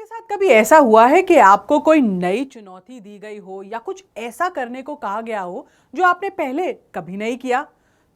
आपके साथ कभी ऐसा हुआ है कि आपको कोई नई चुनौती दी गई हो या कुछ ऐसा करने को कहा गया हो जो आपने पहले कभी नहीं किया?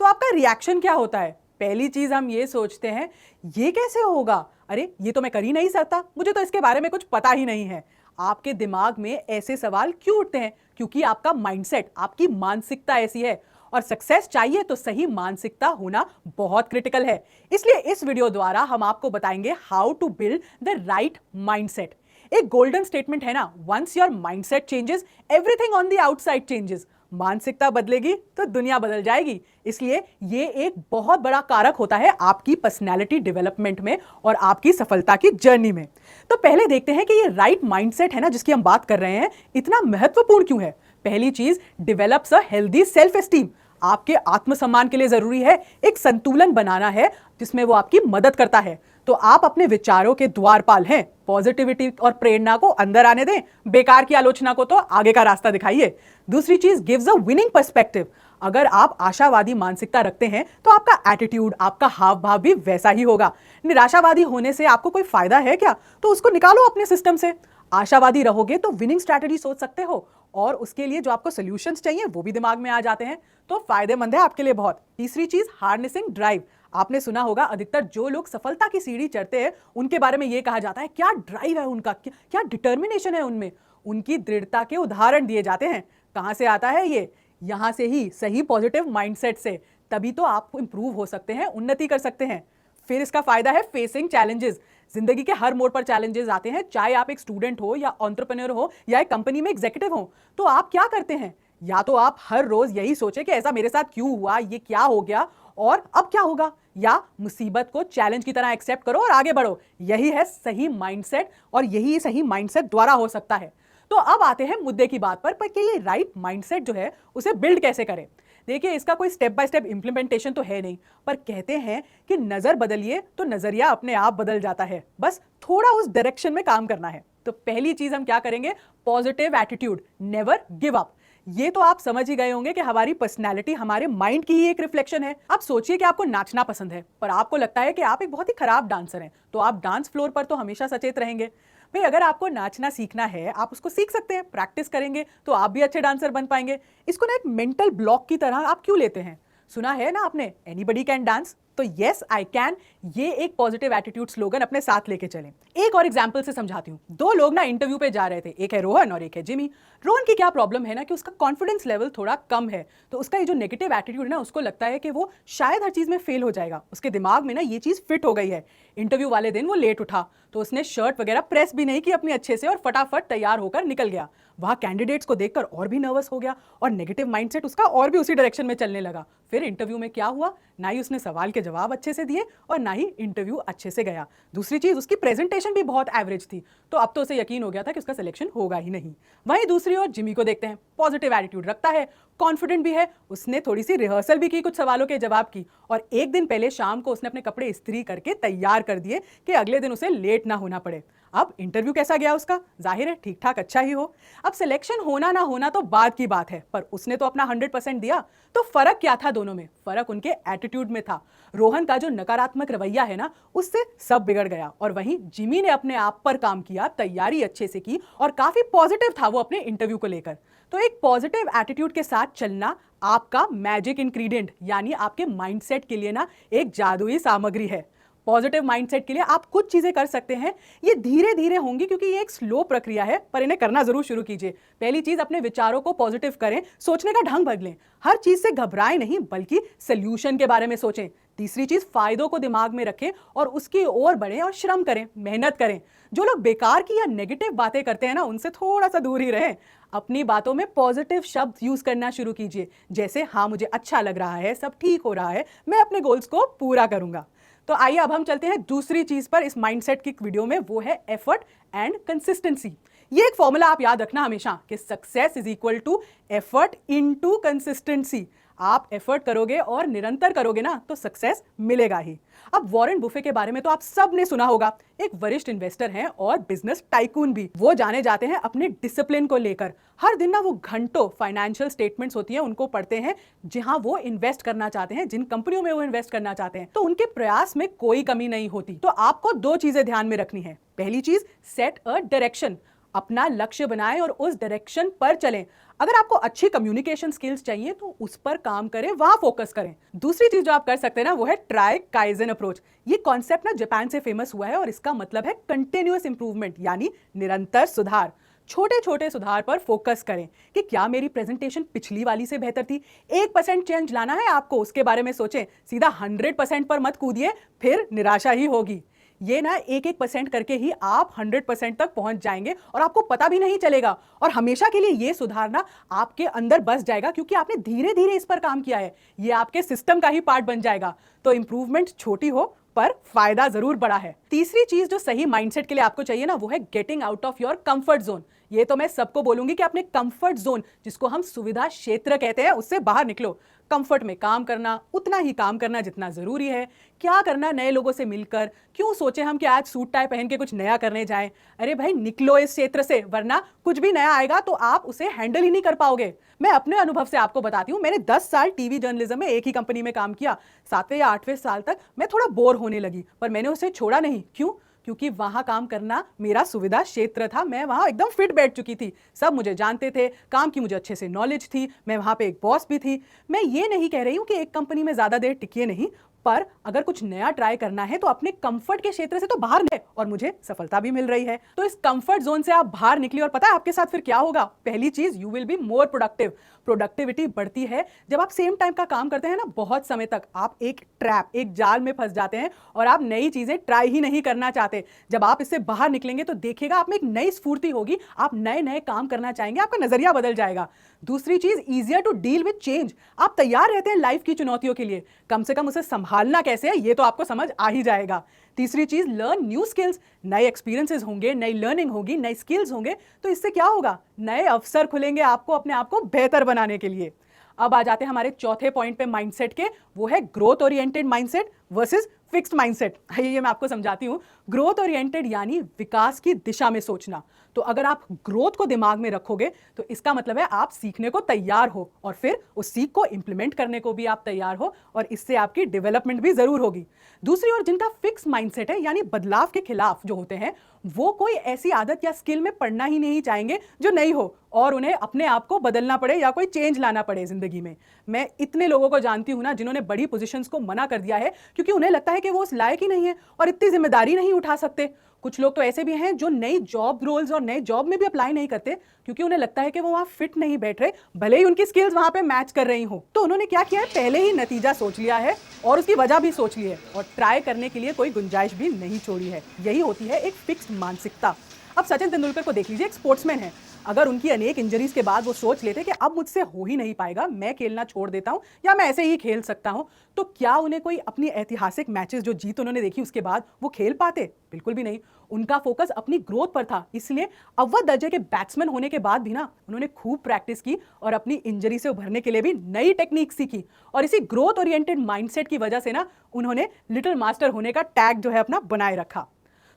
तो आपका रिएक्शन क्या होता है? पहली चीज हम ये सोचते हैं, ये कैसे होगा? अरे ये तो मैं कर ही नहीं सकता, मुझे तो इसके बारे में कुछ पता ही नहीं है। आपके दिमाग में ऐसे सवाल क्यों उठते हैं? क्योंकि आपका माइंडसेट, आपकी मानसिकता ऐसी है। और सक्सेस चाहिए तो सही मानसिकता होना बहुत क्रिटिकल है। इसलिए इस वीडियो द्वारा हम आपको बताएंगे how to build the right mindset. एक गोल्डन स्टेटमेंट है ना, once your mindset changes everything on the outside changes. मानसिकता बदलेगी तो दुनिया बदल जाएगी। इसलिए ये एक बहुत बड़ा कारक होता है आपकी पर्सनैलिटी डेवलपमेंट में और आपकी सफलता की जर्नी में। तो पहले देखते हैं कि ये राइट माइंडसेट है ना जिसकी हम बात कर रहे हैं, इतना महत्वपूर्ण क्यों है। पहली चीज, develops a healthy self esteem. आपके आत्मसम्मान के लिए जरूरी है एक संतुलन बनाना है जिसमें वो आपकी मदद करता है। तो आप अपने विचारों के द्वारपाल हैं। पॉजिटिविटी और प्रेरणा को अंदर आने दें, बेकार की आलोचना को तो आगे का रास्ता दिखाइए। दूसरी चीज, गिव्स अ विनिंग पर्सपेक्टिव। अगर आप आशावादी मानसिकता रखते हैं तो आपका एटीट्यूड, आपका हाव भाव भी वैसा ही होगा। निराशावादी होने से आपको कोई फायदा है क्या? तो उसको निकालो अपने सिस्टम से। आशावादी रहोगे तो विनिंग स्ट्रैटेजी सोच सकते हो और उसके लिए जो आपको सॉल्यूशंस चाहिए वो भी दिमाग में आ जाते हैं, तो फायदेमंद है आपके लिए बहुत। तीसरी चीज, हार्नेसिंग ड्राइव। आपने सुना होगा अधिकतर जो लोग सफलता की सीढ़ी चढ़ते हैं उनके बारे में ये कहा जाता है क्या ड्राइव है उनका, क्या डिटर्मिनेशन है उनमें, उनकी दृढ़ता के उदाहरण दिए जाते हैं। कहां से आता है ये? यहां से ही, सही पॉजिटिव माइंडसेट से। तभी तो आप इंप्रूव हो सकते हैं, उन्नति कर सकते हैं। फिर इसका फायदा है फेसिंग चैलेंजेस। जिंदगी के हर मोड़ पर चैलेंजेस आते हैं, चाहे आप एक स्टूडेंट हो या एंटरप्रेन्योर हो या एक कंपनी में एग्जीक्यूटिव हो। तो आप क्या करते हैं? या तो आप हर रोज यही सोचे कि ऐसा मेरे साथ क्यों हुआ, ये क्या हो गया और अब क्या होगा, या मुसीबत को चैलेंज की तरह एक्सेप्ट करो और आगे बढ़ो। यही है सही माइंडसेट और यही सही माइंडसेट द्वारा हो सकता है। तो अब आते हैं मुद्दे की बात पर कि ये राइट माइंडसेट जो है उसे बिल्ड कैसे करें। देखिए, इसका कोई स्टेप बाय स्टेप इंप्लीमेंटेशन तो है नहीं, पर कहते हैं कि नजर बदलिए तो नजरिया अपने आप बदल जाता है, बस थोड़ा उस डायरेक्शन में काम करना है। तो पहली चीज हम क्या करेंगे? Positive attitude, never give up. ये तो आप समझ ही गए होंगे कि हमारी पर्सनैलिटी हमारे माइंड की ही एक रिफ्लेक्शन है। आप सोचिए कि आपको नाचना पसंद है पर आपको लगता है कि आप एक बहुत ही खराब डांसर हैं, तो आप डांस फ्लोर पर तो हमेशा सचेत रहेंगे। भाई, अगर आपको नाचना सीखना है आप उसको सीख सकते हैं, प्रैक्टिस करेंगे तो आप भी अच्छे डांसर बन पाएंगे। इसको ना एक मेंटल ब्लॉक की तरह आप क्यों लेते हैं? सुना है ना आपने, एनीबडी कैन डांस, तो यस आई कैन, ये एक पॉजिटिव एटीट्यूड स्लोगन अपने साथ लेके चलें। एक और एग्जांपल से समझाती हूँ। दो लोग ना इंटरव्यू पे जा रहे थे, एक है रोहन और एक है जिमी। रोहन की क्या प्रॉब्लम है ना कि उसका कॉन्फिडेंस लेवल थोड़ा कम है, तो उसका ये जो नेगेटिव एटीट्यूड है ना, उसको लगता है कि वो शायद हर चीज में फेल हो जाएगा। उसके दिमाग में ना ये चीज फिट हो गई है। इंटरव्यू वाले दिन वो लेट उठा तो उसने शर्ट वगैरह प्रेस भी नहीं की अपनी अच्छे से और फटाफट तैयार होकर निकल गया। वहां कैंडिडेट्स को देखकर और भी नर्वस हो गया और नेगेटिव माइंडसेट उसका और भी उसी डायरेक्शन में चलने लगा। फिर इंटरव्यू में क्या हुआ? ना ही उसने सवाल के जवाब अच्छे से दिए और ना ही इंटरव्यू अच्छे से गया। दूसरी चीज, उसकी प्रेजेंटेशन भी बहुत एवरेज थी, तो अब तो उसे यकीन हो गया था कि उसका सिलेक्शन होगा ही नहीं। वहीं दूसरी ओर जिमी को देखते हैं, पॉजिटिव एटीट्यूड रखता है, कॉन्फिडेंट भी है। उसने थोड़ी सी रिहर्सल भी की, कुछ सवालों के जवाब की, और एक दिन पहले शाम को उसने अपने कपड़े इस्त्री करके तैयार कर दिए कि अगले दिन उसे लेट ना होना पड़े। अब इंटरव्यू कैसा गया उसका? जाहिर है ठीक ठाक अच्छा ही हो। अब सिलेक्शन होना ना होना तो बाद की बात है, पर उसने तो अपना 100% दिया। तो फर्क क्या था दोनों में? फर्क उनके एटीट्यूड में था। रोहन का जो नकारात्मक रवैया है ना, उससे सब बिगड़ गया, और वहीं जिमी ने अपने आप पर काम किया, तैयारी अच्छे से की और काफी पॉजिटिव था वो अपने इंटरव्यू को लेकर। तो एक पॉजिटिव एटीट्यूड के साथ चलना आपका मैजिक इंग्रेडिएंट, यानी आपके माइंडसेट के लिए ना एक जादुई सामग्री है। पॉजिटिव माइंडसेट के लिए आप कुछ चीजें कर सकते हैं। ये धीरे धीरे होंगी क्योंकि ये एक स्लो प्रक्रिया है, पर इन्हें करना जरूर शुरू कीजिए। पहली चीज, अपने विचारों को पॉजिटिव करें, सोचने का ढंग बदलें। हर चीज से घबराएं नहीं बल्कि सोल्यूशन के बारे में सोचें। तीसरी चीज, फायदों को दिमाग में रखें और उसकी ओर बढ़ें और श्रम करें, मेहनत करें। जो लोग बेकार की या नेगेटिव बातें करते हैं ना, उनसे थोड़ा सा दूर ही रहें। अपनी बातों में पॉजिटिव शब्द यूज करना शुरू कीजिए, जैसे हाँ मुझे अच्छा लग रहा है, सब ठीक हो रहा है, मैं अपने गोल्स को पूरा करूंगा। तो आइए अब हम चलते हैं दूसरी चीज पर इस माइंडसेट की वीडियो में, वो है एफर्ट एंड कंसिस्टेंसी। ये एक फॉर्मूला आप याद रखना हमेशा कि success is equal to effort into consistency. आप एफर्ट करोगे और निरंतर करोगे ना तो सक्सेस मिलेगा ही। अब वॉरेन बुफे के बारे में तो आप सब ने सुना होगा। एक वरिष्ठ इन्वेस्टर हैं और बिजनेस टाइकून भी। वो जाने जाते हैं अपने डिसिप्लिन को लेकर। हर दिन ना वो घंटों फाइनेंशियल स्टेटमेंट्स होती हैं उनको पढ़ते हैं, जहां वो इन्वेस्ट करना चाहते हैं, जिन कंपनियों में वो इन्वेस्ट करना चाहते हैं। तो उनके प्रयास में कोई कमी नहीं होती। तो आपको दो चीजें ध्यान में रखनी है। पहली चीज, सेट अ डायरेक्शन, अपना लक्ष्य बनाएं और उस डायरेक्शन पर चलें। अगर आपको अच्छी कम्युनिकेशन स्किल्स चाहिए तो उस पर काम करें, वहां फोकस करें। दूसरी चीज जो आप कर सकते हैं ना वो है ट्राई काइजन अप्रोच। ये कॉन्सेप्ट ना जापान से फेमस हुआ है और इसका मतलब है कंटिन्यूअस इंप्रूवमेंट, यानी निरंतर सुधार। छोटे छोटे सुधार पर फोकस करें कि क्या मेरी प्रेजेंटेशन पिछली वाली से बेहतर थी। 1% चेंज लाना है आपको, उसके बारे में सोचें। सीधा 100% पर मत कूदिए, फिर निराशा ही होगी। ये ना 1% करके ही आप 100% तक पहुंच जाएंगे और आपको पता भी नहीं चलेगा। और हमेशा के लिए ये सुधारना आपके अंदर बस जाएगा, क्योंकि आपने धीरे धीरे इस पर काम किया है। ये आपके सिस्टम का ही पार्ट बन जाएगा। तो इंप्रूवमेंट छोटी हो पर फायदा जरूर बड़ा है। तीसरी चीज जो सही माइंडसेट के लिए आपको चाहिए ना वो है getting out of your comfort zone. ये तो मैं सबको बोलूंगी कि अपने कंफर्ट जोन, जिसको हम सुविधा क्षेत्र कहते हैं, उससे बाहर निकलो। कंफर्ट में काम करना, उतना ही काम करना जितना जरूरी है। क्या करना नए लोगों से मिलकर, क्यों सोचे हम कि आज सूट टाई पहन के कुछ नया करने जाएं। अरे भाई निकलो इस क्षेत्र से, वरना कुछ भी नया आएगा तो आप उसे हैंडल ही नहीं कर पाओगे। मैं अपने अनुभव से आपको बताती हूँ, मैंने 10 साल टीवी जर्नलिज्म में एक ही कंपनी में काम किया। 7वें या 8वें साल तक मैं थोड़ा बोर होने लगी, पर मैंने उसे छोड़ा नहीं। क्यों? क्योंकि वहां काम करना मेरा सुविधा क्षेत्र था। मैं वहां एकदम फिट बैठ चुकी थी, सब मुझे जानते थे, काम की मुझे अच्छे से नॉलेज थी, मैं वहां पे एक बॉस भी थी। मैं ये नहीं कह रही हूं कि एक कंपनी में ज्यादा देर टिकिए नहीं, पर अगर कुछ नया ट्राई करना है तो अपने कंफर्ट के क्षेत्र से तो बाहर निकले, और मुझे सफलता भी मिल रही है। तो इस कंफर्ट जोन से आप बाहर निकलिए और पता है आपके साथ फिर क्या होगा? पहली चीज, you will be more productive. Productivity बढ़ती है जब आप सेम टाइम का काम करते हैं ना बहुत समय तक। आप एक ट्रैप, एक जाल में फंस जाते हैं और आप नई चीजें ट्राई ही नहीं करना चाहते। जब आप इससे बाहर निकलेंगे तो देखिएगा आप में एक नई स्फूर्ति होगी, आप नए नए काम करना चाहेंगे, आपका नजरिया बदल जाएगा। दूसरी चीज, easier to deal with change. आप तैयार रहते हैं लाइफ की चुनौतियों के लिए, कम से कम उसे संभालना कैसे है ये तो आपको समझ आ ही जाएगा। तीसरी चीज, लर्न न्यू स्किल्स। नए एक्सपीरियंसेस होंगे, नई लर्निंग होगी, नए स्किल्स होंगे, तो इससे क्या होगा? नए अवसर खुलेंगे आपको अपने आप को बेहतर बनाने के लिए। अब आ जाते हैं हमारे चौथे पॉइंट पे माइंडसेट के, वो है growth oriented mindset versus fixed mindset. ये मैं आपको समझाती हूँ। ग्रोथ ओरिएंटेड यानी विकास की दिशा में सोचना। तो अगर आप ग्रोथ को दिमाग में रखोगे तो इसका मतलब है आप सीखने को तैयार हो, और फिर उस सीख को इंप्लीमेंट करने को भी आप तैयार हो, और इससे आपकी डेवलपमेंट भी जरूर होगी। दूसरी ओर जिनका फिक्स माइंडसेट है, यानी बदलाव के खिलाफ जो होते हैं, वो कोई ऐसी आदत या स्किल में पढ़ना ही नहीं चाहेंगे जो नहीं हो और उन्हें अपने आप को बदलना पड़े या कोई चेंज लाना पड़े जिंदगी में। मैं इतने लोगों को जानती हूं ना जिन्होंने बड़ी पोजीशंस को मना कर दिया है क्योंकि उन्हें लगता है कि वो उस लायक ही नहीं है और इतनी जिम्मेदारी नहीं उठा सकते। कुछ लोग तो ऐसे भी हैं जो नई जॉब रोल्स और नए जॉब में भी अप्लाई नहीं करते क्योंकि उन्हें लगता है कि वो वहां फिट नहीं बैठ रहे, भले ही उनकी स्किल्स वहां पे मैच कर रही हो। तो उन्होंने क्या किया है, पहले ही नतीजा सोच लिया है और उसकी वजह भी सोच ली है और ट्राई करने के लिए कोई गुंजाइश भी नहीं छोड़ी है। यही होती है एक फिक्स्ड मानसिकता। अब सचिन तेंदुलकर को देख लीजिए, एक स्पोर्ट्समैन है। अगर उनकी अनेक इंजरीज के बाद वो सोच लेते कि अब मुझसे हो ही नहीं पाएगा, मैं खेलना छोड़ देता हूं या मैं ऐसे ही खेल सकता हूं, तो क्या उन्हें कोई अपनी ऐतिहासिक मैचेस जो जीत उन्होंने देखी उसके बाद वो खेल पाते? बिल्कुल भी नहीं। उनका फोकस अपनी ग्रोथ पर था, इसलिए अव्वल दर्जे के बैट्समैन होने के बाद भी ना उन्होंने खूब प्रैक्टिस की और अपनी इंजरी से उभरने के लिए भी नई टेक्निक सीखी। और इसी ग्रोथ ओरिएंटेड माइंडसेट की वजह से ना उन्होंने लिटिल मास्टर होने का टैग जो है अपना बनाए रखा।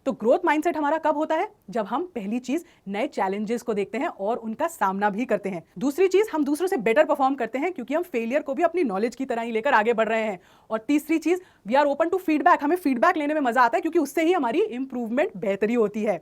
तो ग्रोथ माइंडसेट हमारा कब होता है? जब हम पहली चीज नए चैलेंजेस को देखते हैं और उनका सामना भी करते हैं। दूसरी चीज, हम दूसरों से बेटर परफॉर्म करते हैं क्योंकि हम फेलियर को भी अपनी नॉलेज की तरह ही लेकर आगे बढ़ रहे हैं। और तीसरी चीज, we are open to feedback. हमें फीडबैक लेने में मजा आता है क्योंकि उससे ही हमारी इंप्रूवमेंट बेहतरी होती है।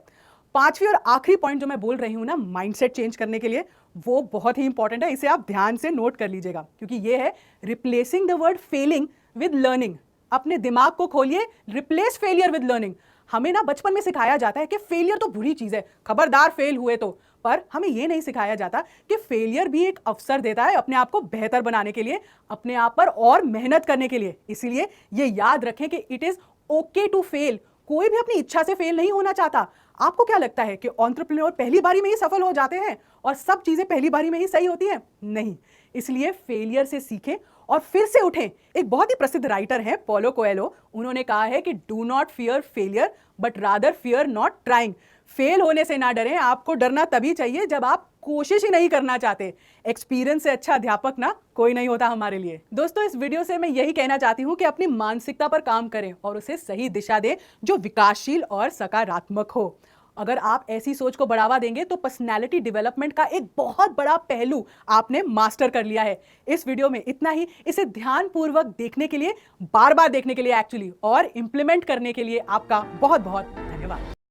पांचवी और आखिरी पॉइंट जो मैं बोल रही हूं ना माइंडसेट चेंज करने के लिए, वो बहुत ही इंपॉर्टेंट है। इसे आप ध्यान से नोट कर लीजिएगा क्योंकि ये है replacing the word failing with learning. अपने दिमाग को खोलिए, रिप्लेस फेलियर विद लर्निंग। हमें ना बचपन में सिखाया जाता है कि फेलियर तो बुरी चीज है, खबरदार फेल हुए तो, पर हमें यह नहीं सिखाया जाता कि फेलियर भी एक अवसर देता है अपने आप को बेहतर बनाने के लिए, अपने आप पर और मेहनत करने के लिए। इसीलिए ये याद रखें कि it is okay to fail. कोई भी अपनी इच्छा से फेल नहीं होना चाहता। आपको क्या लगता है कि एंटरप्रेन्योर पहली बारी में ही सफल हो जाते हैं और सब चीजें पहली बारी में ही सही होती हैं? नहीं। इसलिए फेलियर से सीखें और फिर से उठें। एक बहुत ही प्रसिद्ध राइटर है पॉलो कोएल्हो, उन्होंने कहा है कि do not fear failure but rather fear not trying. Fail होने से ना डरें, आपको डरना तभी चाहिए जब आप कोशिश ही नहीं करना चाहते। एक्सपीरियंस से अच्छा अध्यापक ना कोई नहीं होता हमारे लिए। दोस्तों, इस वीडियो से मैं यही कहना चाहती हूं कि अपनी मानसिकता पर काम करें और उसे सही दिशा दें जो विकासशील और सकारात्मक हो। अगर आप ऐसी सोच को बढ़ावा देंगे तो पर्सनैलिटी डेवलपमेंट का एक बहुत बड़ा पहलू आपने मास्टर कर लिया है। इस वीडियो में इतना ही। इसे ध्यानपूर्वक देखने के लिए, बार बार देखने के लिए एक्चुअली, और इंप्लीमेंट करने के लिए आपका बहुत बहुत धन्यवाद।